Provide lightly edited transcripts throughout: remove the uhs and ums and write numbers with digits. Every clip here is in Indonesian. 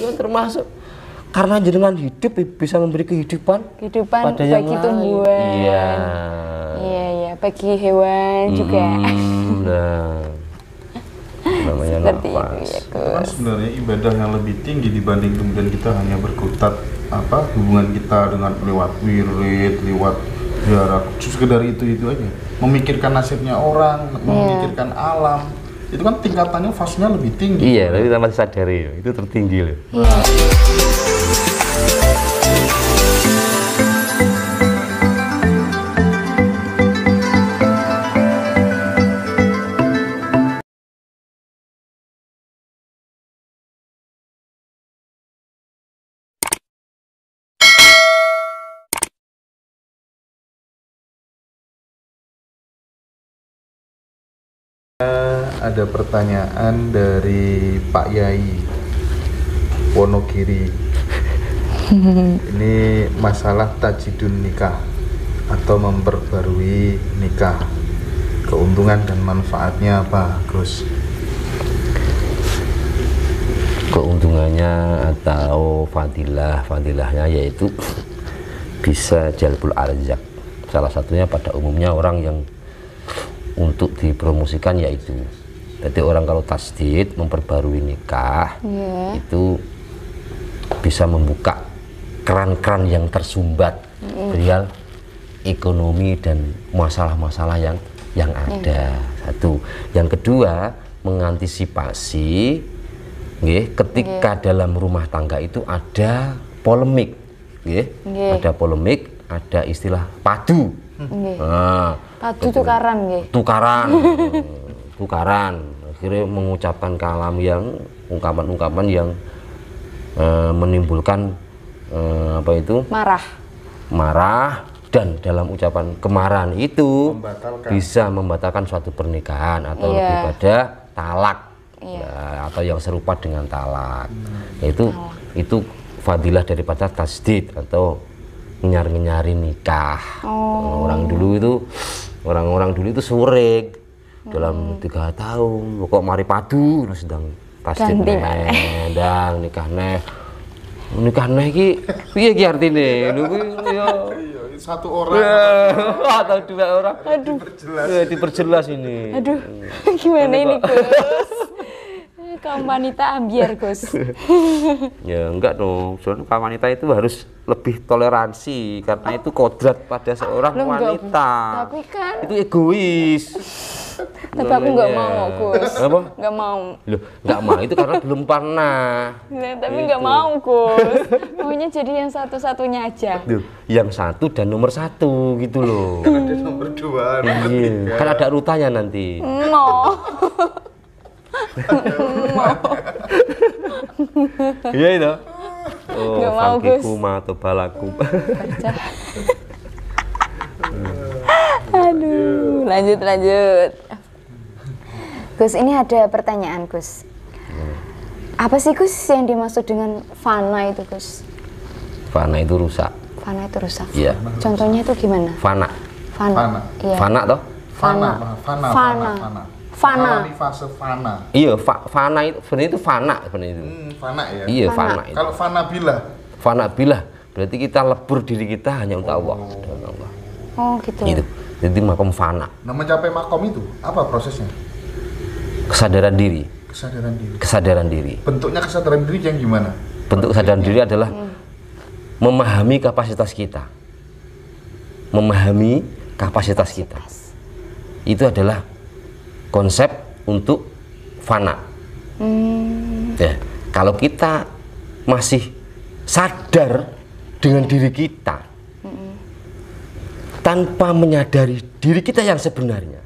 kan termasuk karena jenengan hidup bisa memberi kehidupan pada yang bagi lain. tumbuhan. Iya. Iya, bagi hewan juga. Nah, namanya Seperti nafas. itu ya, Itu kan Gus. sebenarnya ibadah yang lebih tinggi dibanding kemudian kita hanya berkutat hubungan kita dengan lewat wirid, lewat jarak, sekedar itu aja. Memikirkan nasibnya orang, memikirkan alam, itu kan tingkatannya fasenya lebih tinggi. Iya, tapi tanpa disadari itu tertinggi loh. Iya. Ada pertanyaan dari Pak Yai Wonogiri. Ini masalah tajidun nikah atau memperbarui nikah. Keuntungan dan manfaatnya apa, Gus? Keuntungannya atau fadilahnya yaitu bisa jalbul arzak. Salah satunya pada umumnya orang yang untuk dipromosikan yaitu, jadi orang kalau tasdid memperbarui nikah itu bisa membuka keran-keran yang tersumbat perihal ekonomi dan masalah-masalah yang ada. Satu, yang kedua mengantisipasi ketika dalam rumah tangga itu ada polemik, ada polemik, ada istilah padu. Nah, Padu tukaran akhirnya mengucapkan kalam yang ungkapan-ungkapan yang menimbulkan marah, dan dalam ucapan kemarahan itu bisa membatalkan suatu pernikahan atau lebih pada talak. Ya, atau yang serupa dengan talak. Itu fadilah daripada tasdid atau ngenyari nikah. Orang-orang dulu itu surik dalam 3 tahun kok mari padu terus sedang tasdid dan nikah iki piye iki artine lho ya satu orang atau 2 orang. Aduh, diperjelas ini. Aduh, gimana ini, Gus? Kaum wanita ambiar, Gus. Ya enggak dong, soalnya kaum wanita itu harus lebih toleransi karena itu kodrat pada seorang wanita. Tapi kan itu egois. tapi aku nggak mau, Gus. Apa? Nggak mau. Loh, nggak mau itu karena belum pernah. Nah, tapi nggak mau, Gus. Maunya jadi yang satu-satunya aja. Duh, yang 1 dan nomor 1 gitu loh. Kan ada nomor 2, nomor 3. Kan ada urutannya nanti. Mau. Iya itu. Oh, nggak mau, Gus. atau balaku. Aduh, lanjut. Gus, ini ada pertanyaan, Gus. Apa sih, Gus, yang dimaksud dengan fana itu, Gus? Fana itu rusak. Fana itu rusak. Iya. Contohnya itu gimana? Fana. Iya. Fana toh? Fana. Fase fana. Iya, fana itu sebenarnya itu fana sebenarnya itu. Fana ya. Iya, fana itu. Kalau fana bila? Fana bilah berarti kita lebur diri kita hanya untuk Allah. Oh, gitu. Gitu. Jadi makom fana. Nah, mencapai makom itu apa prosesnya? Kesadaran diri. Kesadaran diri. Bentuknya kesadaran diri yang gimana? Bentuk kesadaran diri adalah memahami kapasitas kita. Memahami kapasitas kita. Itu adalah konsep untuk fana. Ya, kalau kita masih sadar dengan diri kita tanpa menyadari diri kita yang sebenarnya,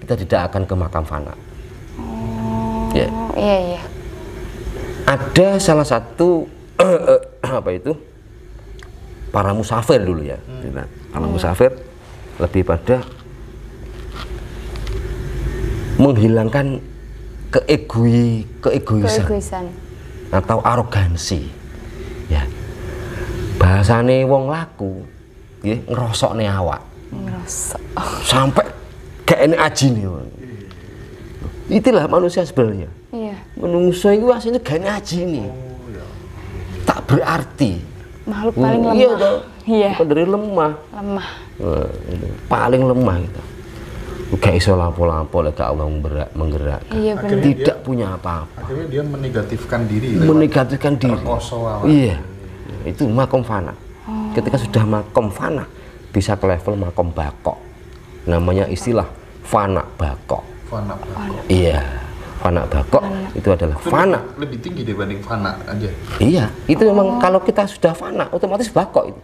kita tidak akan ke makam fana. Ya. Iya. Ada salah satu para musafir dulu ya. Para musafir lebih pada menghilangkan keegoisan atau arogansi. Ya. Bahasane wong laku, nggih, ngrosokne awak. Sampai gak enak ajine. Itulah manusia sebenarnya. Iya. Manusia itu aslinya gak enak ajine. tak berarti. Makhluk paling lemah. Iya toh. Iya. Bukan dari lemah. Lemah. Nah, itu. Paling lemah gitu. Gak iso lampu-lampu lek Allah menggerakkan. Iya benar. Tidak punya apa-apa. Akhirnya dia menegatifkan diri. Menegatifkan diri. Terkosong. Iya. Itu makom fana. Ketika sudah makom fana, bisa ke level makom bakok. Namanya istilah fana bakok. Fana. Iya. Fana bakok itu adalah Itu fana. lebih tinggi dibanding fana aja. Iya, itu memang kalau kita sudah fana, otomatis bakok itu.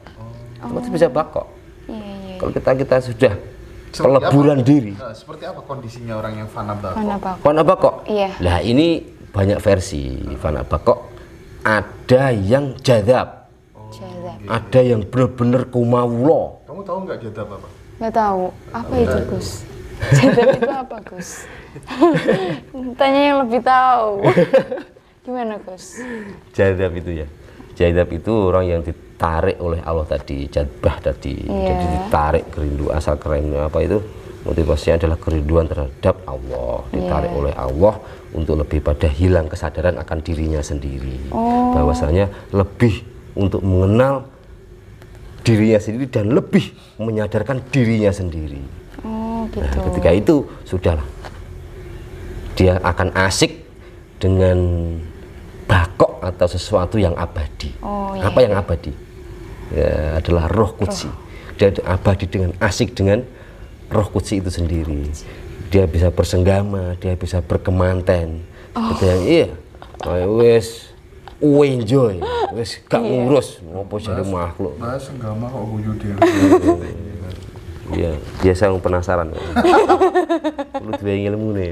Otomatis bisa bakok. Iya. Kalau kita sudah Seperti peleburan apa? diri. Seperti apa kondisinya orang yang fana bakok? Fana bakok. Fana bakok. Iya. Nah, ini banyak versi fana bakok. Ada yang jadab, Jazab. ada yang benar-benar kumawulo. Kamu tahu nggak jadab apa? Nggak tahu. Apa itu, Gus? Jadab itu apa, Gus? Tanya yang lebih tahu. Gimana, Gus? Jadab itu ya. Jadab itu orang yang ditarik oleh Allah tadi, jadbah tadi. Iya. Jadi ditarik kerindu asal kerennya apa itu? Motivasinya adalah kerinduan terhadap Allah, ditarik Iya. oleh Allah untuk lebih pada hilang kesadaran akan dirinya sendiri. Bahwasanya lebih untuk mengenal dirinya sendiri dan lebih menyadarkan dirinya sendiri. Oh, gitu. Nah, ketika itu sudahlah. Dia akan asik dengan bakok atau sesuatu yang abadi. Oh, iya. Apa yang abadi? Ya, adalah roh kudsi. Dia abadi dengan asik dengan roh kudsi itu sendiri. Dia bisa bersenggama, dia bisa berkemanten. Gitu ya, iya. Wes enjoy, wes gak ngurus ngopo jare makhluk. Bahas senggama kok guyu dhewe. Iya, biasa penasaran. Lu duwe ilmu nih.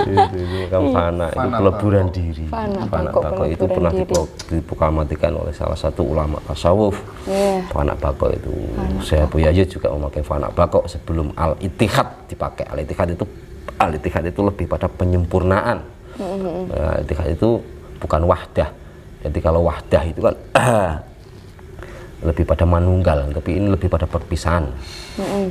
Itu kan fana, itu peleburan diri. Fana Bakok itu pernah diproklamasikan oleh salah satu ulama tasawuf. Iya. Fana bakok itu, saya Buya juga memakai fana bakok sebelum al-ittihad dipakai. Al-ittihad itu lebih pada penyempurnaan. Al-ittihad itu bukan wahdah. Jadi kalau wahdah itu kan lebih pada manunggal, tapi ini lebih pada perpisahan.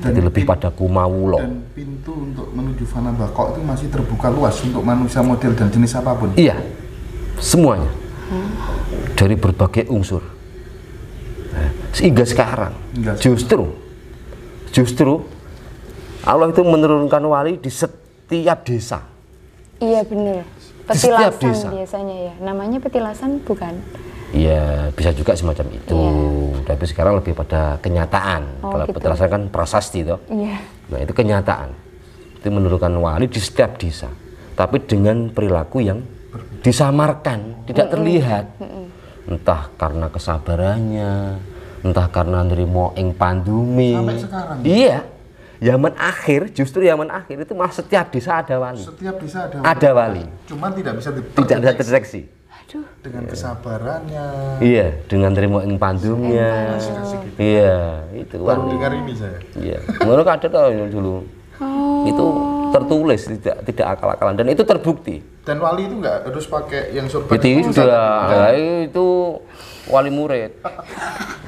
Jadi lebih pada kumawulo. Dan pintu untuk menuju fana bakok itu masih terbuka luas untuk manusia model dan jenis apapun. Iya, semuanya dari berbagai unsur. Nah, sehingga sekarang justru Allah itu menurunkan wali di setiap desa. Iya bener. Di setiap Petilasan desa. biasanya ya. Namanya petilasan bukan? Iya, bisa juga semacam itu. Iya. Tapi sekarang lebih pada kenyataan. Oh, Kalau gitu. petilasan kan prasasti toh. Iya. Nah, itu kenyataan. Itu menurunkan wali di setiap desa. Tapi dengan perilaku yang disamarkan, tidak terlihat. Entah karena kesabarannya, entah karena nerimo ing pandumi. Sampai sekarang. Iya. Zaman akhir, justru zaman akhir itu malah setiap desa ada wali. Setiap desa Ada wali. Cuman tidak bisa Tidak bisa terdeteksi. Aduh. dengan kesabarannya. Iya, dengan nerimo ing pandumnya. Iya, itu Baru wali. dengar ini saya. Iya, menurut ada tahu dulu. Itu tertulis, tidak akal-akalan dan itu terbukti. Dan wali itu nggak harus pakai yang surban. Tidak, itu wali murid,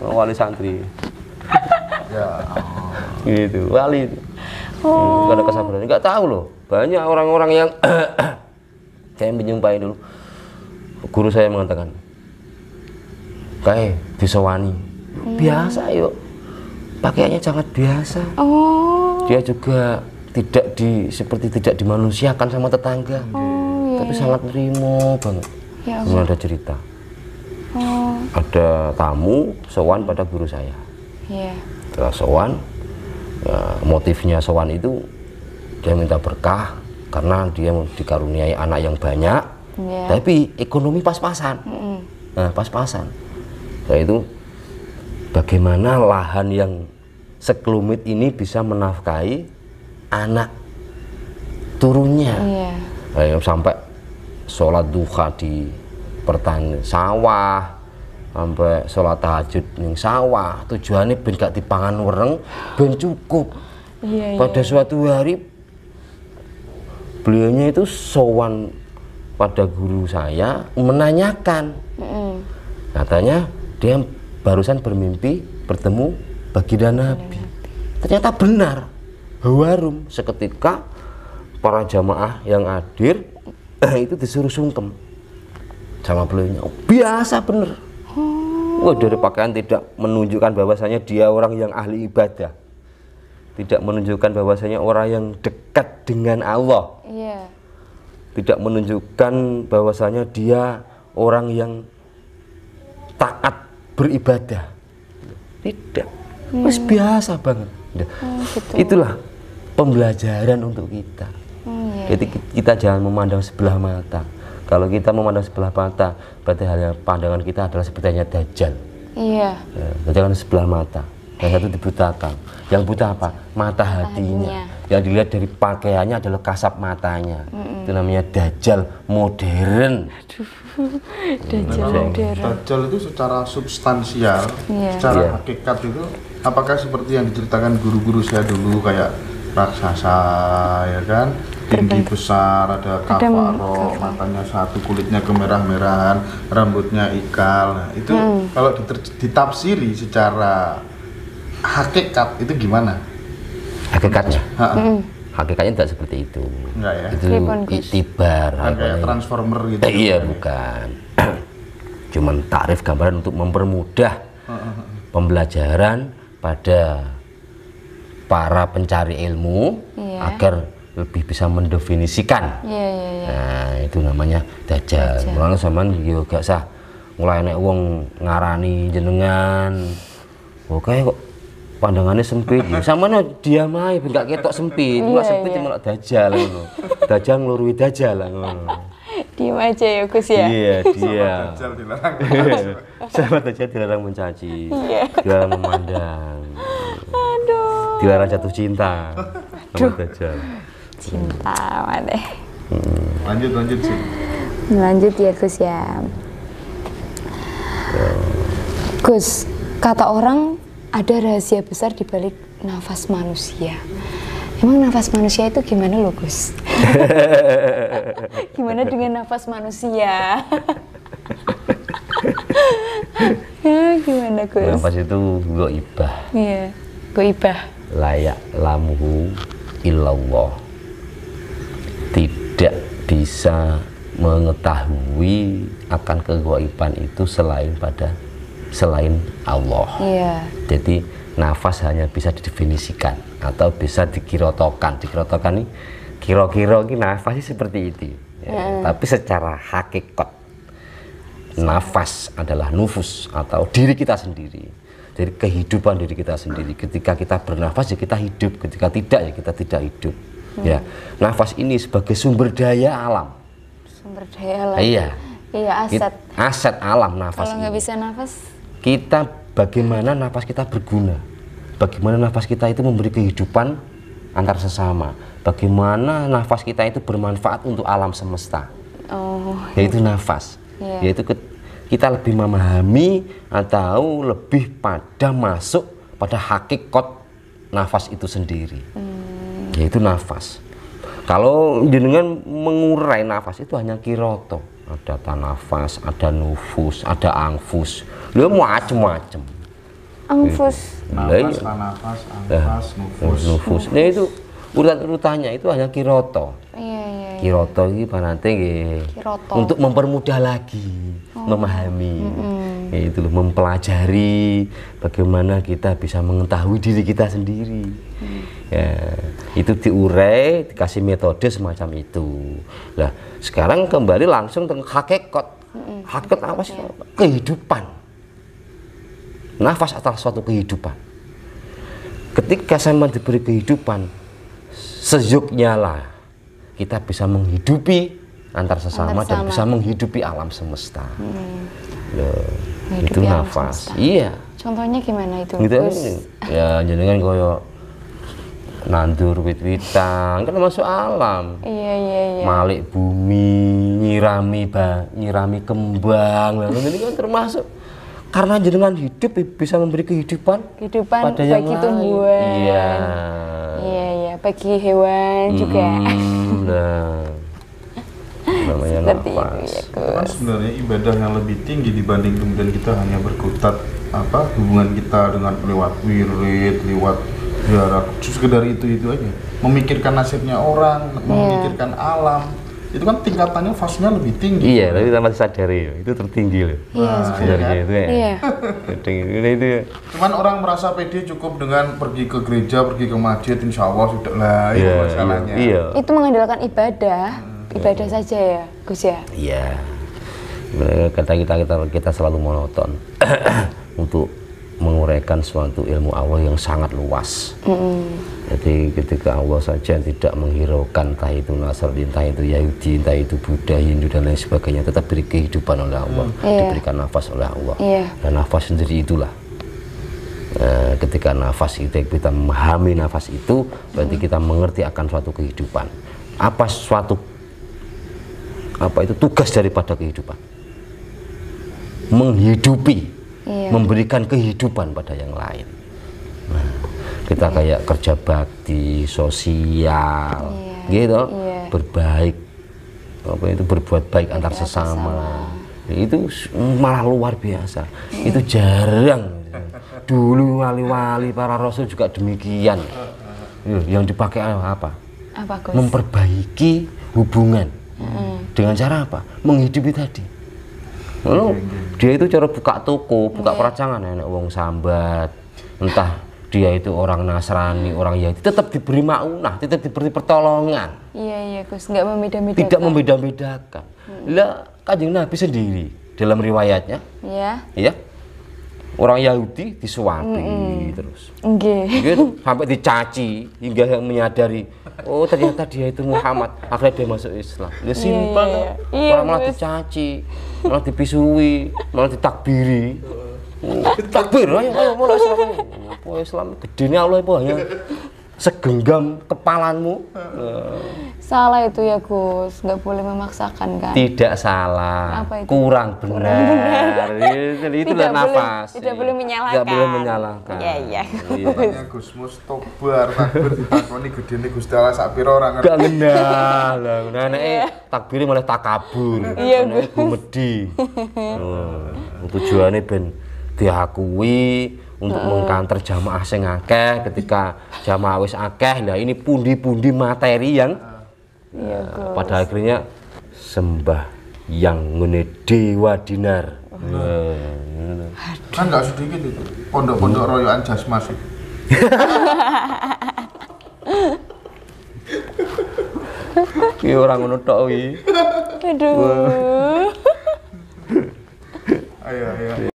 wali santri, Ya. gitu, wali itu. Gak ada kesabaran, nggak tahu loh. Banyak orang-orang yang saya menjumpai dulu. Guru saya mengatakan, kayak disewani, biasa yuk, pakaiannya sangat biasa. Oh. Dia juga seperti tidak dimanusiakan sama tetangga, tapi sangat nerimo banget. Ya Kemudian ada cerita, ada tamu sowan pada guru saya. Iya. Setelah sowan, ya, motifnya sowan itu dia minta berkah karena dia dikaruniai anak yang banyak. Iya. Tapi ekonomi pas-pasan. Nah, pas-pasan. Nah, itu bagaimana lahan yang sekelumit ini bisa menafkahi anak turunnya. Iya. Nah, sampai sholat duha di pertanian sawah, sampai sholat tahajud ning sawah. Tujuannya ben gak dipangan wereng, ben cukup. Iya. Pada suatu hari beliaunya itu sowan pada guru saya menanyakan, katanya dia barusan bermimpi bertemu baginda Nabi. Ternyata benar, hawarum. Seketika para jamaah yang hadir itu disuruh sungkem sama beliaunya. Biasa bener. Wah, dari pakaian tidak menunjukkan bahwasanya dia orang yang ahli ibadah, tidak menunjukkan bahwasanya orang yang dekat dengan Allah, tidak menunjukkan bahwasanya dia orang yang taat beribadah, tidak. Mas biasa banget. Gitu. Itulah pembelajaran untuk kita. Jadi kita jangan memandang sebelah mata. Kalau kita memandang sebelah mata, berarti hanya pandangan kita adalah sepertinya Dajjal. Iya. Jangan sebelah mata. Yang satu dibutakan. Yang buta apa? Mata hatinya. Yang dilihat dari pakaiannya adalah kasat matanya. Itu namanya Dajjal modern. Dajjal modern. Dajjal itu secara substansial, secara hakikat itu, apakah seperti yang diceritakan guru-guru saya dulu kayak raksasa, ya kan? Tinggi besar, ada kafaro, matanya satu, kulitnya kemerah-merahan, rambutnya ikal. Nah, itu kalau ditafsiri secara hakikat itu gimana? Hakikatnya? Hakikatnya tidak seperti itu. Enggak ya? Itu iktibar. Kayak transformer gitu. Iya, bukan. Cuman takrif gambaran untuk mempermudah pembelajaran pada para pencari ilmu agar lebih bisa mendefinisikan. Nah, itu namanya Dajjal. Mulane sampean yo gak sah mulai nek wong ngarani jenengan. Oke kok pandangannya sempit. Sampeyan diam ae ben gak ketok sempit. Cuma sempit cuma Dajjal ngono. Dajjal nglurui Dajjal ngono. Diam aja ya Gus ya. Iya, diam. Dajjal dilarang. Sama Dajjal dilarang mencaci. Dilarang memandang. Aduh. Dilarang jatuh cinta. Sama Dajjal. Cinta mana? Lanjut sih. Lanjut ya Gus ya. Gus, kata orang ada rahasia besar di balik nafas manusia. Emang nafas manusia itu gimana loh Gus? Gimana dengan nafas manusia? Ya, gimana Gus? Nafas itu ghaibah. Iya, ghaibah. Layak lamuhu illallah. Tidak bisa mengetahui akan keghaiban itu selain Allah. Iya. Jadi nafas hanya bisa didefinisikan atau bisa dikirotokan. Dikirotokan ini kira-kira ini nafas seperti itu. Ya, tapi secara hakikat nafas adalah nufus atau diri kita sendiri. Jadi kehidupan diri kita sendiri. Ketika kita bernafas ya kita hidup, ketika tidak ya kita tidak hidup. Ya, nafas ini sebagai sumber daya alam. Sumber daya alam. Iya. Iya, aset. Aset alam nafas. Kalau nggak bisa nafas, kita bagaimana nafas kita berguna? Bagaimana nafas kita itu memberi kehidupan antar sesama? Bagaimana nafas kita itu bermanfaat untuk alam semesta? Yaitu nafas. Yaitu kita lebih memahami atau lebih pada masuk pada hakikat nafas itu sendiri. Yaitu nafas. Kalau jenengan mengurai nafas itu hanya kiroto. Ada tanafas, ada nufus, ada angfus. Lu macem-macem. Angfus. Nafas, tanafas, angfas, nufus. Nah itu urutan-urutannya itu hanya kiroto. Iya. Kiroto ini nanti untuk mempermudah lagi memahami. Itu mempelajari bagaimana kita bisa mengetahui diri kita sendiri. Ya, itu diurai, dikasih metode semacam itu. Nah, sekarang kembali langsung ke hakikat. Hakikat apa sih? Kehidupan. Nafas adalah suatu kehidupan. Ketika saya diberi kehidupan, sejuknya lah kita bisa menghidupi antar sesama dan bisa menghidupi alam semesta. Itu nafas. Iya. Contohnya gimana itu? Gitu ya, jenengan koyo nandur wit-witan kan masuk alam. Iya. Malik bumi, nyirami kembang. Lalu ini kan termasuk karena jenengan hidup bisa memberi kehidupan pada yang bagi lain. Tumbuhan. Iya, bagi hewan juga. Nah, namanya seperti nafas. itu ya, kan sebenarnya ibadah yang lebih tinggi dibanding kemudian kita hanya berkutat hubungan kita dengan lewat wirid, lewat jarak, sekedar itu aja. Memikirkan nasibnya orang, memikirkan alam, itu kan tingkatannya fasenya lebih tinggi. Iya, tapi tanpa disadari itu tertinggi loh. Iya, Sebenarnya itu ya. Iya. Itu ya. Cuman orang merasa pede cukup dengan pergi ke gereja, pergi ke masjid, insya Allah sudah lah, itu Iya, masalahnya. iya. Itu mengandalkan ibadah saja ya, Gus ya. Iya. Kita selalu monoton untuk menguraikan suatu ilmu Allah yang sangat luas. Jadi ketika Allah saja tidak menghiraukan entah itu Nasrani, entah itu Yahudi, entah itu Buddha, Hindu dan lain sebagainya, tetap beri kehidupan oleh Allah, diberikan nafas oleh Allah. Dan nafas sendiri itulah. Ketika nafas itu kita memahami nafas itu, berarti kita mengerti akan suatu kehidupan. Apa itu tugas daripada kehidupan? Menghidupi, memberikan kehidupan pada yang lain. Nah, kita kayak kerja bakti, sosial, gitu, berbaik, berbuat baik antar sesama. Itu malah luar biasa. Itu jarang. Dulu wali-wali para rasul juga demikian. Yang dipakai apa? Gus? Memperbaiki hubungan. Dengan cara apa? Menghidupi tadi. Lalu dia itu cara buka toko, buka peracangan, enak wong sambat, entah dia itu orang Nasrani, orang Yahudi, tetap diberi maunah, tetap diberi pertolongan. Iya Gus, nggak membeda-bedakan. Tidak membeda-bedakan. Lah Kanjeng Nabi sendiri dalam riwayatnya, ya, orang Yahudi disuapi terus, gitu, sampai dicaci hingga yang menyadari, oh ternyata dia itu Muhammad, akhirnya dia masuk Islam. Ya simpel, orang malah dicaci, malah dipisui, malah ditakbiri. Takbir, ayo mulai Islam. Oh Islam gedenya Allah itu hanya segenggam kepalanmu. Salah itu ya Gus, nggak boleh memaksakan kan? Tidak salah, apa itu? kurang benar. Itulah nafas. Tidak boleh menyalahkan. Tidak boleh menyalahkan. Iya. Makanya Gus Mustobar takbir ditakoni gedene Gusti Allah sak pira ora ngerti. Gak ngendah lah. Takbirnya malah takabur. Iya Gus. Gumedi. Tujuannya ben diakui untuk mengkanter jamaah sing akeh. Ketika jamaah wis akeh, nah ini pundi-pundi materi yang pada akhirnya sembah yang ngene dewa dinar. Kan nggak sedikit itu pondok-pondok royoan Jasmas. Ki orang ngono tok wi. Aduh. Ayo.